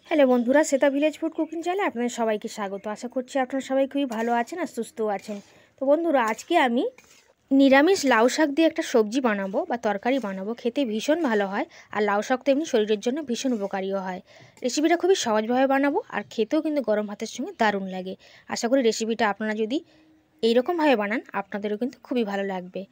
Hello বন্ধুরা, Shweta village food cooking চ্যানেলে আপনাদের সবাইকে স্বাগত। আশা করছি আপনারা সবাই খুবই ভালো আছেন আর সুস্থও আছেন। তো বন্ধুরা, আজকে আমি নিরামিষ লাউ শাক দিয়ে একটা সবজি বানাবো বা তরকারি বানাবো। খেতে ভীষণ ভালো হয় আর লাউ শাক তো এমনি শরীরের জন্য ভীষণ উপকারীও হয়। রেসিপিটা খুবই সহজভাবে বানাবো আর খেতেও কিন্তু গরম ভাতের সঙ্গে দারুণ লাগে। আশা করি রেসিপিটা আপনারা যদি এইরকমভাবে বানান আপনাদেরও কিন্তু খুবই ভালো লাগবে।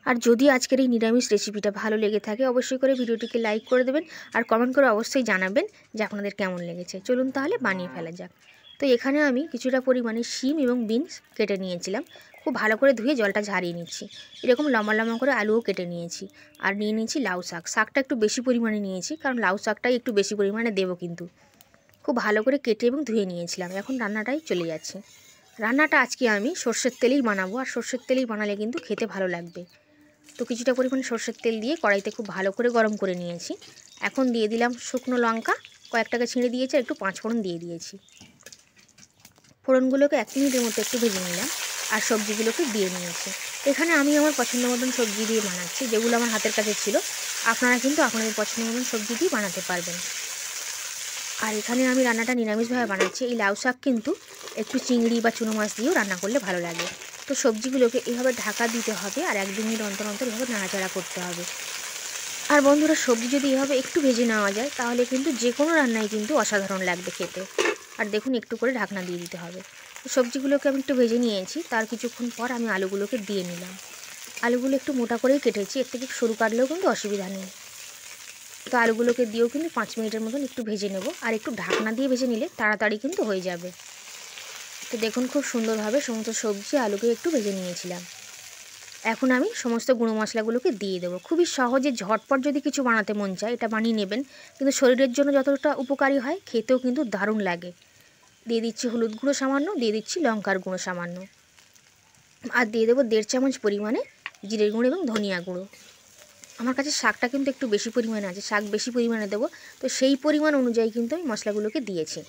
আর যদি আজকের এই নিরামিষ রেসিপিটা ভালো লেগে থাকে অবশ্যই করে ভিডিওটিকে লাইক করে দেবেন আর কমেন্ট করে অবশ্যই জানাবেন যে আপনাদের কেমন লেগেছে। চলুন তাহলে বানিয়ে ফেলা যাক। তো এখানে আমি কিছুটা পরিমাণে শিম এবং বিনস কেটে নিয়েছিলাম। খুব ভালো করে ধুয়ে জলটা ঝারিয়ে নিচ্ছি। এরকম লম্বা লম্বা করে আলুও কেটে নিয়েছি। আর নিয়ে নিয়েছি লাউ শাক। শাকটা একটু বেশি পরিমাণে নিয়েছি, কারণ লাউ শাকটাই একটু বেশি পরিমাণে দেবো কিন্তু। খুব ভালো করে কেটে এবং ধুয়ে নিয়েছিলাম। এখন রান্নাটাই চলে যাচ্ছে। রান্নাটা আজকে আমি সর্ষের তেলেই বানাবো, আর সর্ষের তেলেই বানালে কিন্তু খেতে ভালো লাগবে। তো কিছুটা পরিমাণে সর্ষের তেল দিয়ে কড়াইতে খুব ভালো করে গরম করে নিয়েছি। এখন দিয়ে দিলাম শুকনো লঙ্কা, কয়েকটাকে ছিঁড়ে দিয়েছি, আর একটু পাঁচফোড়ন দিয়ে দিয়েছি। ফোড়নগুলোকে 1 মিনিটের মতো একটু ভেজে নিলাম আর সবজিগুলোকে দিয়ে নিয়েছি। এখানে আমি আমার পছন্দ মতন সবজি দিয়ে বানাচ্ছি, যেগুলো আমার হাতের কাছে ছিল। আপনারা কিন্তু আপনাদের পছন্দ মতন সবজি দিয়ে বানাতে পারবেন। আর এখানে আমি রান্নাটা নিরামিষভাবে বানাচ্ছি। এই লাউ শাক কিন্তু একটু চিংড়ি বা চুনো মাছ দিয়েও রান্না করলে ভালো লাগে। তো সবজিগুলোকে এভাবে ঢাকা দিতে হবে আর 1-2 মিনিট অন্তর অন্তর এভাবে নাড়াচাড়া করতে হবে। আর বন্ধুরা, সবজি যদি এভাবে একটু ভেজে নেওয়া যায় তাহলে কিন্তু যে কোনো রান্নাই কিন্তু অসাধারণ লাগবে খেতে। আর দেখুন, একটু করে ঢাকনা দিয়ে দিতে হবে। তো সবজিগুলোকে আমি একটু ভেজে নিয়েছি। তার কিছুক্ষণ পর আমি আলুগুলোকে দিয়ে নিলাম। আলুগুলো একটু মোটা করেই কেটেছি, এর থেকে সরু কাটলেও কিন্তু অসুবিধা নেই। তো আলুগুলোকে দিয়েও কিন্তু 5 মিনিটের মতন একটু ভেজে নেব। আর একটু ঢাকনা দিয়ে ভেজে নিলে তাড়াতাড়ি কিন্তু হয়ে যাবে। তো দেখুন, খুব সুন্দরভাবে সমস্ত সবজি আলুকে একটু ভেজে নিয়েছিলাম। এখন আমি সমস্ত গুঁড়ো মশলাগুলোকে দিয়ে দেবো। খুবই সহজে ঝটপট যদি কিছু বানাতে মন চায় এটা বানিয়ে নেবেন, কিন্তু শরীরের জন্য যতটা উপকারী হয় খেতেও কিন্তু দারুণ লাগে। দিয়ে দিচ্ছি হলুদ গুঁড়ো সামান্য, দিয়ে দিচ্ছি লঙ্কার গুঁড়ো সামান্য, আর দিয়ে দেবো 1.5 চামচ পরিমাণে জিরের গুঁড়ো এবং ধনিয়া গুঁড়ো। আমার কাছে শাকটা কিন্তু একটু বেশি পরিমাণে আছে, শাক বেশি পরিমাণে দেবো, তো সেই পরিমাণ অনুযায়ী কিন্তু আমি মশলাগুলোকে দিয়েছি।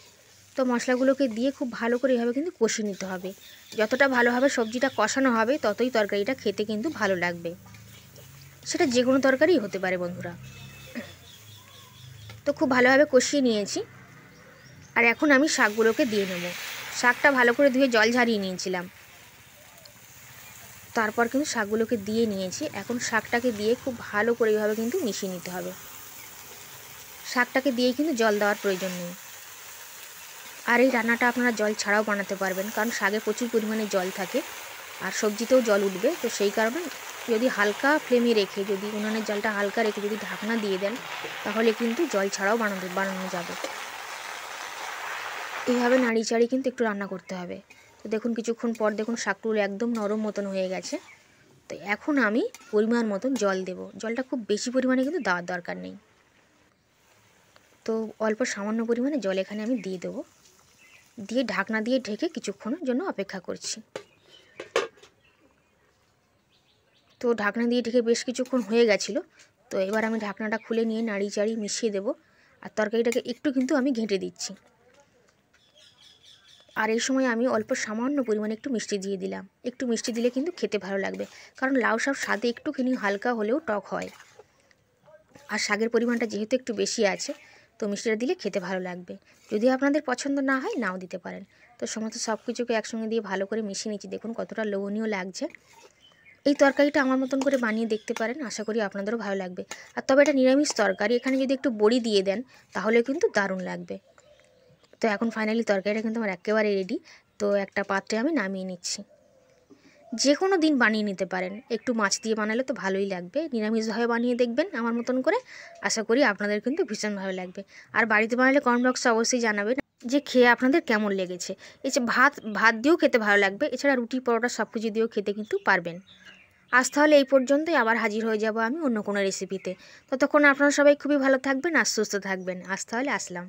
তো মশলাগুলোকে দিয়ে খুব ভালো করে এভাবে কিন্তু কষিয়ে নিতে হবে। যতটা ভালোভাবে সবজিটা কষানো হবে ততই তরকারিটা খেতে কিন্তু ভালো লাগবে। সেটা যে কোনো তরকারিই হতে পারে বন্ধুরা। তো খুব ভালোভাবে কষিয়ে নিয়েছি। আর এখন আমি শাকগুলোকে দিয়ে নেব। শাকটা ভালো করে ধুয়ে জল ঝারিয়ে নিয়েছিলাম, তারপর কিন্তু শাকগুলোকে দিয়ে নিয়েছি। এখন শাকটাকে দিয়ে খুব ভালো করে এইভাবে কিন্তু মিশিয়ে নিতে হবে। শাকটাকে দিয়েই কিন্তু জল দেওয়ার প্রয়োজন নেই। আর এই রান্নাটা আপনারা জল ছাড়াও বানাতে পারবেন, কারণ শাকে প্রচুর পরিমাণে জল থাকে আর সবজিতেও জল উঠবে। তো সেই কারণে যদি হালকা ফ্লেমে রেখে, যদি উনুনের জলটা হালকা রেখে যদি ঢাকনা দিয়ে দেন তাহলে কিন্তু জল ছাড়াও বানানো যাবে। এইভাবে নাড়ি চাড়ি কিন্তু একটু রান্না করতে হবে। তো দেখুন, কিছুক্ষণ পর দেখুন শাকগুলো একদম নরম মতন হয়ে গেছে। তো এখন আমি পরিমাণ মতন জল দেব। জলটা খুব বেশি পরিমাণে কিন্তু দেওয়ার দরকার নেই। তো অল্প সামান্য পরিমাণে জল এখানে আমি দিয়ে দেবো। দিয়ে ঢাকনা দিয়ে ঢেকে কিছুক্ষণের জন্য অপেক্ষা করছি। তো ঢাকনা দিয়ে ঢেকে বেশ কিছুক্ষণ হয়ে গেছিলো। তো এবার আমি ঢাকনাটা খুলে নিয়ে নাড়ি চাড়ি মিশিয়ে দেবো। আর তরকারিটাকে একটু কিন্তু আমি ঘেঁটে দিচ্ছি। আর এই সময় আমি অল্প সামান্য পরিমাণে একটু মিষ্টি দিয়ে দিলাম। একটু মিষ্টি দিলে কিন্তু খেতে ভালো লাগবে, কারণ লাউ শাক স্বাদে একটুখানি হালকা হলেও টক হয়। আর শাকের পরিমাণটা যেহেতু একটু বেশি আছে, তো মিষ্টিটা দিলে খেতে ভালো লাগবে। যদি আপনাদের পছন্দ না হয় নাও দিতে পারেন। তো সমস্ত সব কিছুকে একসঙ্গে দিয়ে ভালো করে মিশিয়ে নিচ্ছি। দেখুন কতটা লোভনীয় লাগছে। এই তরকারিটা আমার মতন করে বানিয়ে দেখতে পারেন, আশা করি আপনাদেরও ভালো লাগবে। আর তবে এটা নিরামিষ তরকারি, এখানে যদি একটু বড়ি দিয়ে দেন তাহলে কিন্তু দারুণ লাগবে। তো এখন ফাইনালি তরকারিটা কিন্তু আমার একেবারে রেডি। তো একটা পাত্রে আমি নামিয়ে নিচ্ছি। যে কোনো দিন বানিয়ে নিতে পারেন, একটু মাছ দিয়ে বানালে তো ভালোই লাগবে। নিরামিষভাবে বানিয়ে দেখবেন আমার মতন করে, আশা করি আপনাদের কিন্তু ভীষণ ভালো লাগবে। আর বাড়িতে বানালে কমেন্ট বক্সে অবশ্যই জানাবেন যে খেয়ে আপনাদের কেমন লেগেছে। এই যে ভাত দিয়েও খেতে ভালো লাগবে, এছাড়া রুটি পরোটা সব কিছু দিয়েও খেতে কিন্তু পারবেন। আজ তাহলে এই পর্যন্তই, আবার হাজির হয়ে যাব আমি অন্য কোনো রেসিপিতে। ততক্ষণ আপনারা সবাই খুবই ভালো থাকবেন আর সুস্থ থাকবেন। আজ তাহলে আসলাম।